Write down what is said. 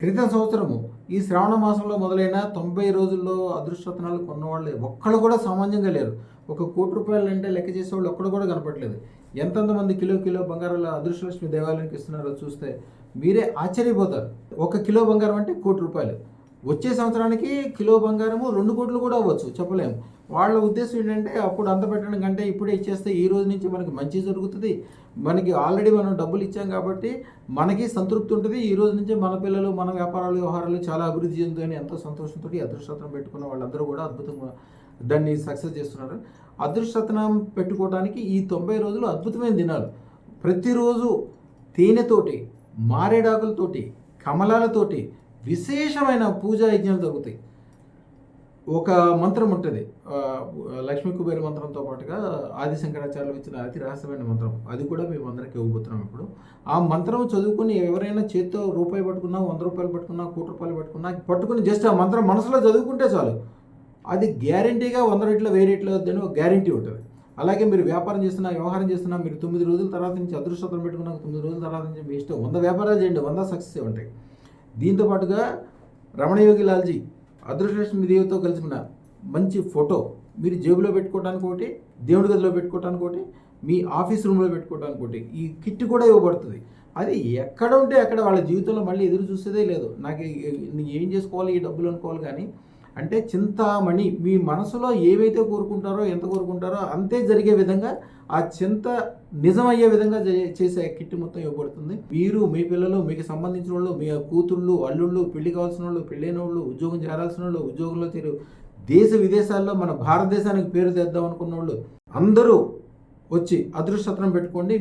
క్రితం సంవత్సరము ఈ శ్రావణ మాసంలో మొదలైన 90 రోజుల్లో అదృష్టరత్నాలు కొన్నవాళ్ళు ఒక్కళ్ళు కూడా సామాన్యంగా లేరు. ఒక ₹1,00,00,000 అంటే లెక్క చేసేవాళ్ళు ఒక్కడు కూడా కనపడలేదు. ఎంతెంతమంది కిలో బంగారాల అదృష్టలక్ష్మి దేవాలయానికి ఇస్తున్నారో చూస్తే మీరే ఆశ్చర్యపోతారు. ఒక కిలో బంగారం అంటే ₹1,00,00,000. వచ్చే సంవత్సరానికి కిలో బంగారము 2,00,00,000 కూడా అవ్వచ్చు, చెప్పలేము. వాళ్ళ ఉద్దేశం ఏంటంటే అప్పుడు అంత పెట్టడం కంటే ఇప్పుడే ఇచ్చేస్తే ఈ రోజు నుంచి మనకి మంచి జరుగుతుంది. మనకి ఆల్రెడీ మనం డబ్బులు ఇచ్చాం కాబట్టి మనకి సంతృప్తి ఉంటుంది. ఈ రోజు నుంచి మన పిల్లలు, మన వ్యాపారాలు, వ్యవహారాలు చాలా అభివృద్ధి చెందుతాయని ఎంతో సంతోషంతో అదృష్టరత్నం పెట్టుకున్న వాళ్ళందరూ కూడా అద్భుతంగా దాన్ని సక్సెస్ చేస్తున్నారు. అదృష్టరత్నం పెట్టుకోవడానికి ఈ 90 రోజులు అద్భుతమైన దినాలు. ప్రతిరోజు తేనెతోటి, మారేడాకులతోటి, కమలాలతోటి విశేషమైన పూజా యజ్ఞాలు జరుగుతాయి. ఒక మంత్రం ఉంటుంది, లక్ష్మీ కుబేర మంత్రంతో పాటుగా ఆది శంకరాచార్యులు ఇచ్చిన అతి రహస్యమైన మంత్రం. అది కూడా మేము అందరికీ ఇవ్వబోతున్నాం ఇప్పుడు. ఆ మంత్రం చదువుకుని ఎవరైనా చేత్తో రూపాయి పట్టుకున్నా, ₹100 పట్టుకున్నా, ₹1,00,00,000 పట్టుకుని జస్ట్ ఆ మంత్రం మనసులో చదువుకుంటే చాలు. అది గ్యారంటీగా 100 రెట్లు 1000 రెట్లు అవుతుందని ఒక గ్యారంటీ ఉంటుంది. అలాగే మీరు వ్యాపారం చేస్తున్నా, వ్యవహారం చేస్తున్నా, మీరు 9 రోజుల తర్వాత నుంచి అదృష్టం పెట్టుకున్నా, 9 రోజుల తర్వాత నుంచి మీ ఇష్టం 100 వ్యాపారాలు చేయండి, 100 సక్సెస్ ఉంటాయి. దీంతో పాటుగా రమణయోగి లాల్జీ అదృష్టలక్ష్మి దేవితో కలిసిన మంచి ఫోటో మీరు జేబులో పెట్టుకోవడానికి ఒకటి, దేవుడి గదిలో పెట్టుకోవడానికి ఒకటి, మీ ఆఫీస్ రూమ్లో పెట్టుకోవడానికి ఒకటి. ఈ కిట్ కూడా ఇవ్వబడుతుంది. అది ఎక్కడ ఉంటే అక్కడ వాళ్ళ జీవితంలో మళ్ళీ ఎదురు చూసేదే లేదు. నాకు ఏం చేసుకోవాలి ఈ డబ్బులు అనుకోవాలి. కానీ అంటే చింతామణి మీ మనసులో ఏవైతే కోరుకుంటారో, ఎంత కోరుకుంటారో అంతే జరిగే విధంగా, ఆ చింత నిజమయ్యే విధంగా చేసే కిట్ మొత్తం ఇవ్వబడుతుంది. మీరు, మీ పిల్లలు, మీకు సంబంధించిన వాళ్ళు, మీ కూతుళ్ళు, అల్లుళ్ళు, పెళ్లి కావాల్సిన వాళ్ళు, పెళ్ళైన వాళ్ళు, ఉద్యోగం చేరాల్సిన వాళ్ళు, ఉద్యోగంలో చేరు, దేశ విదేశాల్లో మన భారతదేశానికి పేరు తెద్దాం అనుకున్న వాళ్ళు అందరూ వచ్చి అదృష్టరత్నం పెట్టుకోండి.